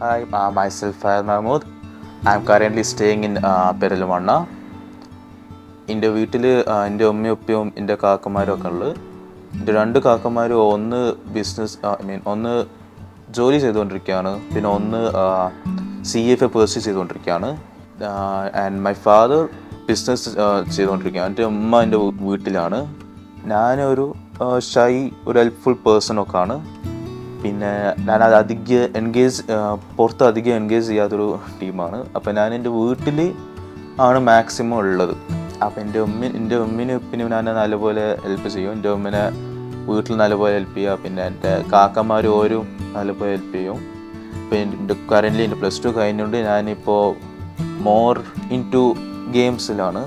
Hi, myself Fayad Mahmood. I'm currently staying in Perinthalmanna. എൻ്റെ വീട്ടിൽ എൻ്റെ ഉമ്മയും ഉപ്പയും എൻ്റെ കാക്കമാരും ഒക്കെ ഉള്ളത്. എൻ്റെ 2 കാക്കമാരും ഒന്ന് ഒന്ന് ജോലി ചെയ്തുകൊണ്ടിരിക്കുകയാണ്, പിന്നെ ഒന്ന് CFA പേഴ്സ്യൂ ചെയ്തുകൊണ്ടിരിക്കുകയാണ്. ആൻഡ് മൈ ഫാദർ ബിസിനസ് ചെയ്തുകൊണ്ടിരിക്കുകയാണ്. എൻ്റെ ഉമ്മ എൻ്റെ വീട്ടിലാണ്. ഞാനൊരു ഷൈ, ഒരു ഹെൽപ്ഫുൾ പേഴ്സണൊക്കെയാണ്. പിന്നെ ഞാനത് പുറത്ത് അധികം എൻഗേജ് ചെയ്യാത്തൊരു ടീമാണ്. അപ്പോൾ ഞാൻ എൻ്റെ വീട്ടിൽ ആണ് മാക്സിമം ഉള്ളത്. അപ്പോൾ എൻ്റെ ഉമ്മിനും ഉപ്പിനും ഞാൻ നല്ലപോലെ ഹെൽപ്പ് ചെയ്യും. എൻ്റെ ഉമ്മിനെ വീട്ടിൽ നല്ലപോലെ ഹെൽപ്പ് ചെയ്യുക. പിന്നെ എൻ്റെ കാക്കമാർ ഓരും നല്ലപോലെ ഹെൽപ്പ് ചെയ്യും. പിന്നെ കറൻ്റ്ലി എൻ്റെ +2 കഴിഞ്ഞുകൊണ്ട് ഞാനിപ്പോൾ മോർ ഇൻ ടു ഗെയിംസിലാണ്.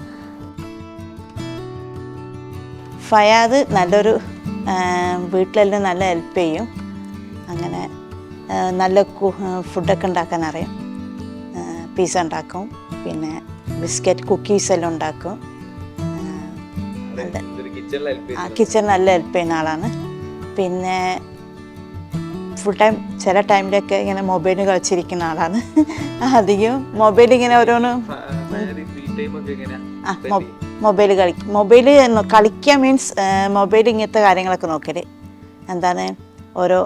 ഫയാദ് നല്ലൊരു വീട്ടിലെല്ലാം നല്ല ഹെൽപ്പ് ചെയ്യും. അങ്ങനെ നല്ല ഫുഡൊക്കെ ഉണ്ടാക്കാൻ അറിയാം. പിസ്സ ഉണ്ടാക്കും, പിന്നെ ബിസ്ക്കറ്റ്, കുക്കീസ് എല്ലാം ഉണ്ടാക്കും. കിച്ചൺ നല്ല ഹെൽപ്പ് ചെയ്യുന്ന ആളാണ്. പിന്നെ ഫുൾ ടൈം ചില ടൈമിലൊക്കെ ഇങ്ങനെ മൊബൈൽ കളിച്ചിരിക്കുന്ന ആളാണ്. അധികം മൊബൈൽ ഇങ്ങനെ ഓരോന്ന് മൊബൈൽ കളിക്കുക മീൻസ് മൊബൈൽ ഇങ്ങനത്തെ കാര്യങ്ങളൊക്കെ നോക്കല്. എന്താണ് ഓരോ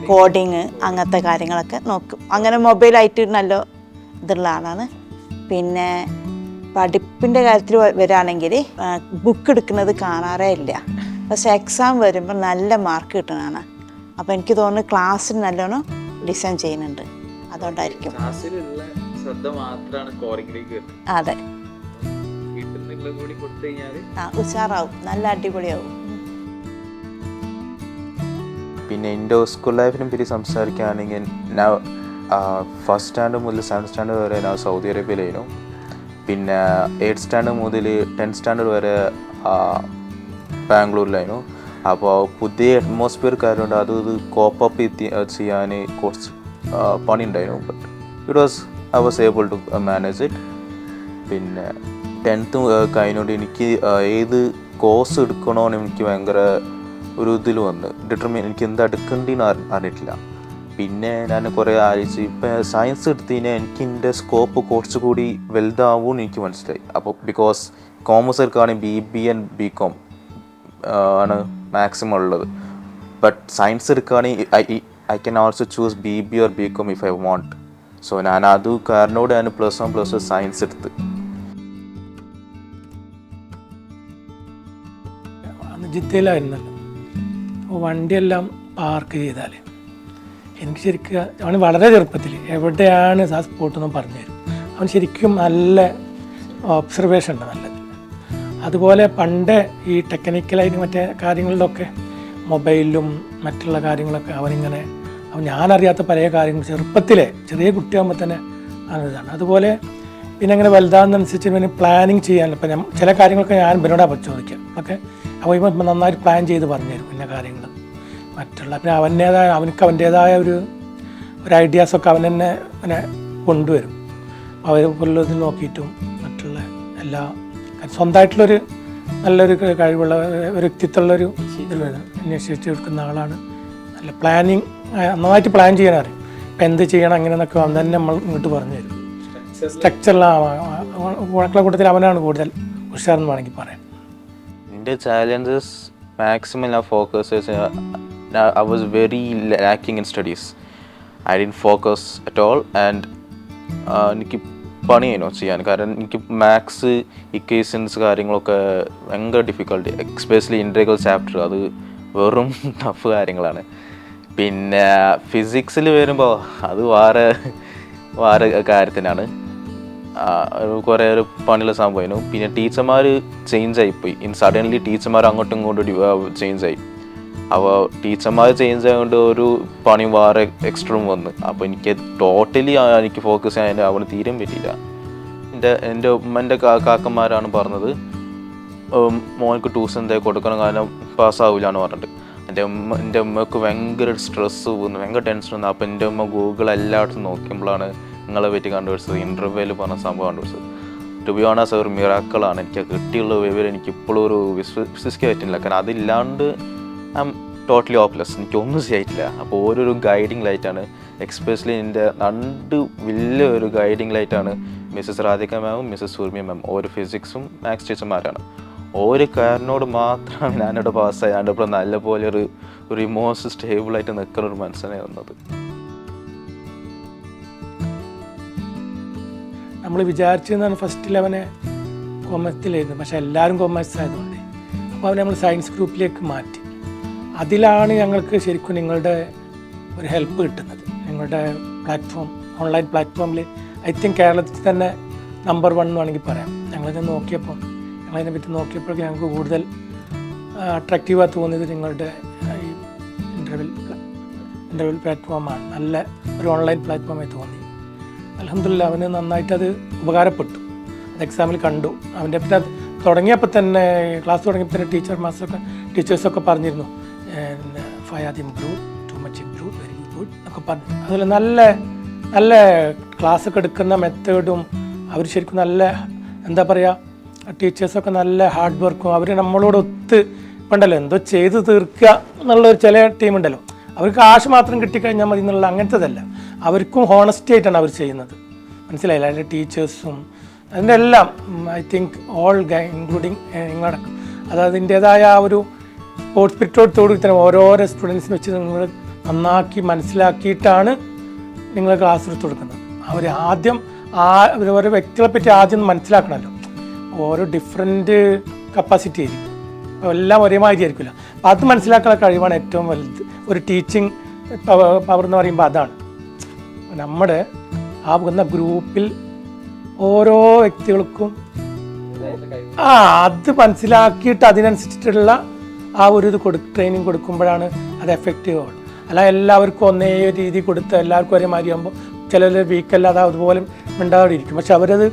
കോഡിങ് അങ്ങനത്തെ കാര്യങ്ങളൊക്കെ നോക്കും. അങ്ങനെ മൊബൈലായിട്ട് നല്ല ഇതുള്ള ആളാണ്. പിന്നെ പഠിപ്പിൻ്റെ കാര്യത്തിൽ വരികയാണെങ്കിൽ ബുക്ക് എടുക്കുന്നത് കാണാറേ ഇല്ല. പക്ഷെ എക്സാം വരുമ്പോൾ നല്ല മാർക്ക് കിട്ടുന്നതാണ്. അപ്പോൾ എനിക്ക് തോന്നുന്നു ക്ലാസ്സിൽ നല്ലോണം ഡിസൈൻ ചെയ്യുന്നുണ്ട്. അതുകൊണ്ടായിരിക്കും. അതെ, ഉഷാറാവും, നല്ല അടിപൊളിയാവും. പിന്നെ എൻ്റെ സ്കൂൾ ലൈഫിനെ പറ്റി സംസാരിക്കുകയാണെങ്കിൽ ഞാൻ ഫസ്റ്റ് സ്റ്റാൻഡേർഡ് മുതൽ 7th സ്റ്റാൻഡേർഡ് വരെ ഞാൻ സൗദി അറേബ്യയിലായിരുന്നു. പിന്നെ 8th സ്റ്റാൻഡേർഡ് മുതൽ 10th സ്റ്റാൻഡേർഡ് വരെ ബാംഗ്ലൂരിലായിരുന്നു. അപ്പോൾ പുതിയ അറ്റ്മോസ്ഫിയർ കാര്യമുണ്ട്, അത് കോപ്പപ്പ് ചെയ്യാൻ കുറച്ച് പണി ഉണ്ടായിരുന്നു. But I was able to manage it. പിന്നെ 10th കഴിഞ്ഞുകൊണ്ട് എനിക്ക് ഏത് കോഴ്സ് എടുക്കണമെന്ന് എനിക്ക് ഭയങ്കര ഒരു ഇതിൽ വന്ന് എനിക്ക് എന്താ എടുക്കേണ്ടതെന്ന് അറിഞ്ഞിട്ടില്ല. പിന്നെ ഞാൻ കുറേ ആലോചിച്ച് ഇപ്പം സയൻസ് എടുത്തതിനാൽ എനിക്ക് എൻ്റെ സ്കോപ്പ് കുറച്ചുകൂടി വലുതാവുമെന്ന് എനിക്ക് മനസ്സിലായി. അപ്പോൾ ബിക്കോസ് കോമേഴ്സ് എടുക്കുകയാണെങ്കിൽ BBA and BCom ആണ് മാക്സിമം ഉള്ളത്. ബട്ട് സയൻസ് എടുക്കുകയാണെങ്കിൽ I can also choose BBA or BCom if I want. So ഞാൻ അത് കാരണോട് ഞാൻ +1 സയൻസ് എടുത്ത്. ജിദ്ദയിലായിരുന്നല്ലോ. അപ്പോൾ വണ്ടിയെല്ലാം പാർക്ക് ചെയ്താൽ എനിക്ക് ശരിക്കും അവന് വളരെ ചെറുപ്പത്തിൽ എവിടെയാണ് ആ സ്പോട്ടെന്നും പറഞ്ഞു തരും. അവൻ ശരിക്കും നല്ല ഒബ്സർവേഷൻ ഉണ്ട്, നല്ലത്. അതുപോലെ പണ്ട് ഈ ടെക്നിക്കലായിട്ട് മറ്റേ കാര്യങ്ങളിലൊക്കെ മൊബൈലിലും മറ്റുള്ള കാര്യങ്ങളൊക്കെ അവൻ ഞാനറിയാത്ത പല കാര്യങ്ങൾ ചെറുപ്പത്തിലെ ചെറിയ കുട്ടിയാകുമ്പോൾ തന്നെ ഇതാണ്. അതുപോലെ പിന്നെ അങ്ങനെ വലുതാകുന്നതനുസരിച്ച് പിന്നെ പ്ലാനിങ് ചെയ്യാൻ ഇപ്പം ചില കാര്യങ്ങളൊക്കെ ഞാൻ ഇവനോടാ ചോദിക്കാം. ഒക്കെ അപ്പോൾ ഇവൻ നന്നായിട്ട് പ്ലാൻ ചെയ്ത് പറഞ്ഞുതരും പിന്നെ കാര്യങ്ങൾ മറ്റുള്ള. പിന്നെ അവൻ്റേതായ ഒരു ഐഡിയാസൊക്കെ അവൻ തന്നെ അങ്ങനെ കൊണ്ടുവരും. അവർ പുല്ലതിൽ നോക്കിയിട്ടും മറ്റുള്ള എല്ലാ സ്വന്തമായിട്ടുള്ളൊരു നല്ലൊരു കഴിവുള്ള ഒരു വ്യക്തിത്വമുള്ളൊരു അന്വേഷിച്ച് എടുക്കുന്ന ആളാണ്. നല്ല പ്ലാനിങ്, നന്നായിട്ട് പ്ലാൻ ചെയ്യാൻ അറിയും. ഇപ്പം എന്ത് ചെയ്യണം അങ്ങനെയെന്നൊക്കെ അവൻ തന്നെ നമ്മൾ ഇങ്ങോട്ട് പറഞ്ഞു തരും. സ്ട്രക്ചറിലുള്ള കൂട്ടത്തിൽ അവനാണ് കൂടുതൽ ഉഷാറെന്ന് വേണമെങ്കിൽ പറയാം. എൻ്റെ ചാലഞ്ചസ് മാക്സിമം ഞാൻ focus I was very lacking in studies. I didn't focus at all and എനിക്ക് പണിയായിരുന്നു ചെയ്യാൻ. കാരണം എനിക്ക് മാത്സ്, ഇക്വേഷൻസ് കാര്യങ്ങളൊക്കെ ഭയങ്കര ഡിഫിക്കൽട്ടി, എസ്പെഷ്യലി ഇൻറ്റഗ്രൽ ചാപ്റ്റർ, അത് വെറും ടഫ് കാര്യങ്ങളാണ്. പിന്നെ ഫിസിക്സിൽ വരുമ്പോൾ അത് വേറെ കാര്യത്തിനാണ്, കുറേ ഒരു പണിയുള്ള സംഭവമായിരുന്നു. പിന്നെ ടീച്ചർമാർ ചേഞ്ച് ആയിപ്പോയി. സഡൻലി ടീച്ചർമാർ അങ്ങോട്ടും ഇങ്ങോട്ടും ചേഞ്ച് ആയി. അപ്പോൾ ടീച്ചർമാർ ചേഞ്ച് ആയതുകൊണ്ട് ഒരു പണി വേറെ എക്സ്ട്രം വന്ന്. അപ്പോൾ എനിക്ക് ടോട്ടലി എനിക്ക് ഫോക്കസ് ചെയ്യാൻ അവിടെ തീരെ പറ്റിയില്ല. എൻ്റെ ഉമ്മൻ്റെ കാക്കന്മാരാണ് പറഞ്ഞത് മോൾക്ക് ട്യൂഷൻ എന്തായാലും കൊടുക്കണം, കാരണം പാസ്സാവില്ല എന്ന് പറഞ്ഞിട്ട്. എൻ്റെ ഉമ്മക്ക് ഭയങ്കര സ്ട്രെസ്സ് പോകുന്നു, ഭയങ്കര ടെൻഷൻ വന്നു. അപ്പോൾ എൻ്റെ ഉമ്മ ഗൂഗിൾ എല്ലായിടത്തും നോക്കുമ്പോഴാണ് നിങ്ങളെ പറ്റി കണ്ടുപിടിച്ചത്, ഇൻ്റർവ്യൂവിൽ പറഞ്ഞ സംഭവം കണ്ടുപിടിച്ചത്. ടു ബി ഓണസ്റ്റ് ഒരു മിറാക്കിളാണ്. എനിക്ക് കിട്ടിയുള്ള വിവരം എനിക്കിപ്പോഴും ഒരു വിശ്വസിക്കാൻ പറ്റുന്നില്ല. കാരണം അതില്ലാണ്ട് ടോട്ടലി ഹോപ്പ്ലെസ്, എനിക്കൊന്നും ചെയ്യായിട്ടില്ല. അപ്പോൾ ഓരോരു ഗൈഡിങ് ലൈറ്റാണ്, എക്സ്പെഷ്യലി എൻ്റെ രണ്ട് വലിയൊരു ഗൈഡിങ് ലൈറ്റാണ് മിസ്സസ് രാധിക മാമും മിസ്സസ് സുർമി മാം. ഒരു ഫിസിക്സും മാത്സ് ടീച്ചർമാരാണ്. ഒരു കാരനോട് മാത്രമാണ് ഞാനിവിടെ പാസ്സായി ഞാനിപ്പോൾ നല്ലപോലെ ഒരു ഇമോഷൻ സ്റ്റേബിളായിട്ട് നിൽക്കുന്ന ഒരു മനസ്സിനെ വന്നത്. നമ്മൾ വിചാരിച്ചതാണ് ഫസ്റ്റ് 11 കൊമേഴ്സിലായിരുന്നു, പക്ഷേ എല്ലാവരും കൊമേഴ്സ് ആയതുകൊണ്ട് അപ്പോൾ അവനെ നമ്മൾ സയൻസ് ഗ്രൂപ്പിലേക്ക് മാറ്റി. അതിലാണ് ഞങ്ങൾക്ക് ശരിക്കും നിങ്ങളുടെ ഒരു ഹെൽപ്പ് കിട്ടുന്നത്. നിങ്ങളുടെ പ്ലാറ്റ്ഫോം, ഓൺലൈൻ പ്ലാറ്റ്ഫോമിൽ ഐ തിങ്ക് കേരളത്തിൽ തന്നെ നമ്പർ 1 എന്ന് വേണമെങ്കിൽ പറയാം. ഞങ്ങളതിനെ പറ്റി നോക്കിയപ്പോഴേക്കും ഞങ്ങൾക്ക് കൂടുതൽ അട്രാക്റ്റീവായി തോന്നിയത് നിങ്ങളുടെ ഈ ഇൻ്റർവെൽ പ്ലാറ്റ്ഫോമാണ്. നല്ല ഒരു ഓൺലൈൻ പ്ലാറ്റ്ഫോമായി തോന്നി. അൽഹംദുലില്ലാ അവന് നന്നായിട്ടത് ഉപകാരപ്പെട്ടു. അത് എക്സാമിൽ കണ്ടു. അവൻ്റെ പിന്നെ തുടങ്ങിയപ്പോൾ തന്നെ ക്ലാസ് തുടങ്ങിയപ്പോൾ തന്നെ ടീച്ചേഴ്സൊക്കെ പറഞ്ഞിരുന്നു Fayad improve, too much improve, very good എന്നൊക്കെ പറഞ്ഞു. അതുപോലെ നല്ല ക്ലാസ്സൊക്കെ എടുക്കുന്ന മെത്തേഡും അവർ ശരിക്കും നല്ല എന്താ പറയുക, ടീച്ചേഴ്സൊക്കെ നല്ല ഹാർഡ് വർക്കും അവർ നമ്മളോടൊത്ത് ഉണ്ടല്ലോ എന്തോ ചെയ്ത് തീർക്കുക എന്നുള്ളൊരു ചില ടീമുണ്ടല്ലോ, അവർക്ക് കാശ് മാത്രം കിട്ടിക്കഴിഞ്ഞാൽ മതി എന്നുള്ള അങ്ങനത്തതല്ല. അവർക്കും ഹോണസ്റ്റി ആയിട്ടാണ് അവർ ചെയ്യുന്നത്. മനസ്സിലായില്ല? അതിൻ്റെ ടീച്ചേഴ്സും അതിൻ്റെ എല്ലാം ഐ തിങ്ക് ഓൾ ഇൻക്ലൂഡിങ് നിങ്ങളടക്കം അത് അതിൻ്റേതായ ആ ഒരു സ്പോർട്സ് സ്പിരിറ്റോടത്തോടുകൂടി തന്നെ ഓരോരോ സ്റ്റുഡൻസിനെ വെച്ച് നിങ്ങൾ നന്നാക്കി മനസ്സിലാക്കിയിട്ടാണ് നിങ്ങൾ ക്ലാസ് എടുത്ത് കൊടുക്കുന്നത്. അവർ ആദ്യം ഓരോ വ്യക്തികളെ പറ്റി ആദ്യം മനസ്സിലാക്കണമല്ലോ. ഓരോ ഡിഫറെൻറ്റ് കപ്പാസിറ്റി ആയിരിക്കും, എല്ലാം ഒരേമാതിരി ആയിരിക്കില്ല. അപ്പം അത് മനസ്സിലാക്കാനുള്ള കഴിവാണ് ഏറ്റവും വലുത്. ഒരു ടീച്ചിങ് പവർ എന്ന് പറയുമ്പോൾ അതാണ്. നമ്മുടെ ആ ഗ്രൂപ്പിൽ ഓരോ വ്യക്തികൾക്കും അത് മനസ്സിലാക്കിയിട്ട് അതിനനുസരിച്ചിട്ടുള്ള ആ ഒരു ഇത് ട്രെയിനിങ് കൊടുക്കുമ്പോഴാണ് അത് എഫക്റ്റീവ് ആവുള്ളൂ. അല്ല എല്ലാവർക്കും ഒന്നേ രീതി കൊടുത്ത് എല്ലാവർക്കും ഒരേമാതിരി ആകുമ്പോൾ ചിലർ വീക്കല്ലാതെ അതുപോലെ ഉണ്ടാവാതിരിക്കും. പക്ഷെ അവരത്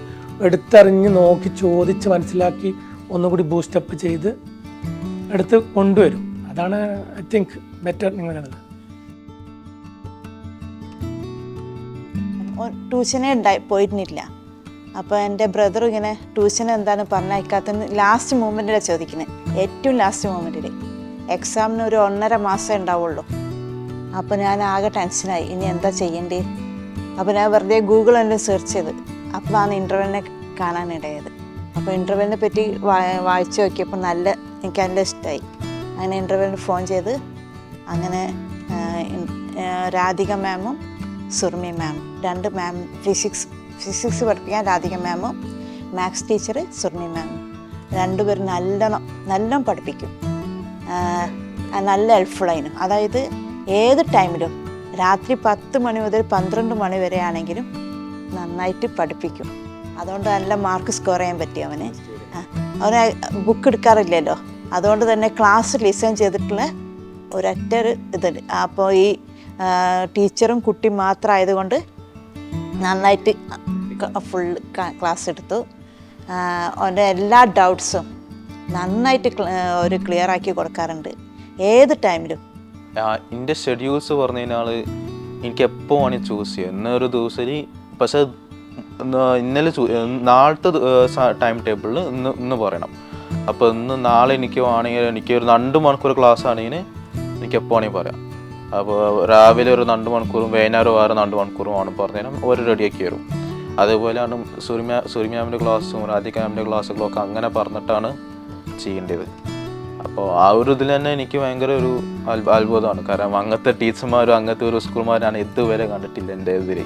എടുത്തറിഞ്ഞ് നോക്കി ചോദിച്ച് മനസ്സിലാക്കി ഒന്നുകൂടി ബൂസ്റ്റപ്പ് ചെയ്ത് എടുത്ത് കൊണ്ടുവരും. അതാണ് ഐ തിങ്ക് ബെറ്റർ. നിങ്ങളുടെ ട്യൂഷനെ പോയിരുന്നില്ല. അപ്പോൾ എൻ്റെ ബ്രദർ ഇങ്ങനെ ട്യൂഷൻ എന്താണ് പറഞ്ഞയക്കാത്തെന്ന് ലാസ്റ്റ് മൂമെൻറ്റിലാണ് ചോദിക്കുന്നത്. ഏറ്റവും ലാസ്റ്റ് മൂമെൻറ്റിൽ എക്സാമിന് ഒരു 1.5 മാസം ഉണ്ടാവുള്ളൂ. അപ്പോൾ ഞാൻ ആകെ ടെൻഷനായി, ഇനി എന്താ ചെയ്യേണ്ടത്. അപ്പോൾ ഞാൻ വെറുതെ ഗൂഗിളെല്ലാം സെർച്ച് ചെയ്ത് അപ്പോഴാണ് ഇൻ്റർവെല്ലിനെ കാണാനിടയത്. അപ്പോൾ ഇൻ്റർവെല്ലിനെ പറ്റി വായിച്ച് നോക്കിയപ്പോൾ എനിക്ക് നല്ല ഇഷ്ടമായി. അങ്ങനെ ഇൻ്റർവെല്ലിന് ഫോൺ ചെയ്ത് അങ്ങനെ രാധിക മാമും സുർമി മാമും 2 മാം ഫിസിക്സ് പഠിപ്പിക്കാൻ രാധിക മാമും മാത്സ് ടീച്ചർ സുർമി മാമും 2 പേരും നല്ലോണം പഠിപ്പിക്കും. നല്ല ഹെൽപ്ഫുള്ളായിരുന്നു. അതായത് ഏത് ടൈമിലും രാത്രി 10 മണി മുതൽ 12 മണി വരെ ആണെങ്കിലും നന്നായിട്ട് പഠിപ്പിക്കും. അതുകൊണ്ട് നല്ല മാർക്ക് സ്കോർ ചെയ്യാൻ പറ്റി അവന് ബുക്ക് എടുക്കാറില്ലല്ലോ. അതുകൊണ്ട് തന്നെ ക്ലാസ് ലിസൺ ചെയ്തിട്ടുള്ള ഒരൊറ്റ ഇതുണ്ട്. അപ്പോൾ ഈ ടീച്ചറും കുട്ടി മാത്രമായതുകൊണ്ട് നന്നായിട്ട് ഫുൾ ക്ലാസ് എടുത്തു. അവൻ്റെ എല്ലാ ഡൗട്ട്സും നന്നായിട്ട് ഒരു ക്ലിയർ ആക്കി കൊടുക്കാറുണ്ട് ഏത് ടൈമിലും. എൻ്റെ ഷെഡ്യൂൾസ് പറഞ്ഞു കഴിഞ്ഞാൽ എനിക്ക് എപ്പോൾ വേണമെങ്കിൽ ചൂസ് ചെയ്യാം. ഇന്നൊരു ദിവസം പക്ഷേ ഇന്നലെ നാളത്തെ ടൈം ടേബിളിൽ ഇന്ന് പറയണം. അപ്പോൾ നാളെ എനിക്ക് വേണമെങ്കിൽ എനിക്ക് ഒരു 2 മണിക്കൂർ ക്ലാസ് ആണെങ്കിൽ എനിക്ക് എപ്പോൾ വേണമെങ്കിൽ പറയാം. അപ്പോൾ രാവിലെ ഒരു 2 മണിക്കൂറും വൈകുന്നേരം വേറെ 2 മണിക്കൂറും ആണ് പറഞ്ഞു കഴിഞ്ഞാൽ ഒരു റെഡിയാക്കി വരും. അതേപോലെയാണ് സുരിമാമിൻ്റെ ക്ലാസ്സും രാധിക മാമിൻ്റെ ക്ലാസ്സുകളൊക്കെ അങ്ങനെ പറഞ്ഞിട്ടാണ് ചെയ്യേണ്ടത്. അപ്പോൾ ആ ഒരു ഇതിൽ തന്നെ എനിക്ക് ഭയങ്കര ഒരു അത്ഭുതമാണ്. കാരണം അങ്ങനത്തെ ടീച്ചർമാരും അങ്ങനത്തെ ഒരു സ്കൂൾമാരും ഞാൻ ഇതുവരെ കണ്ടിട്ടില്ല എൻ്റെ ഇതിൽ.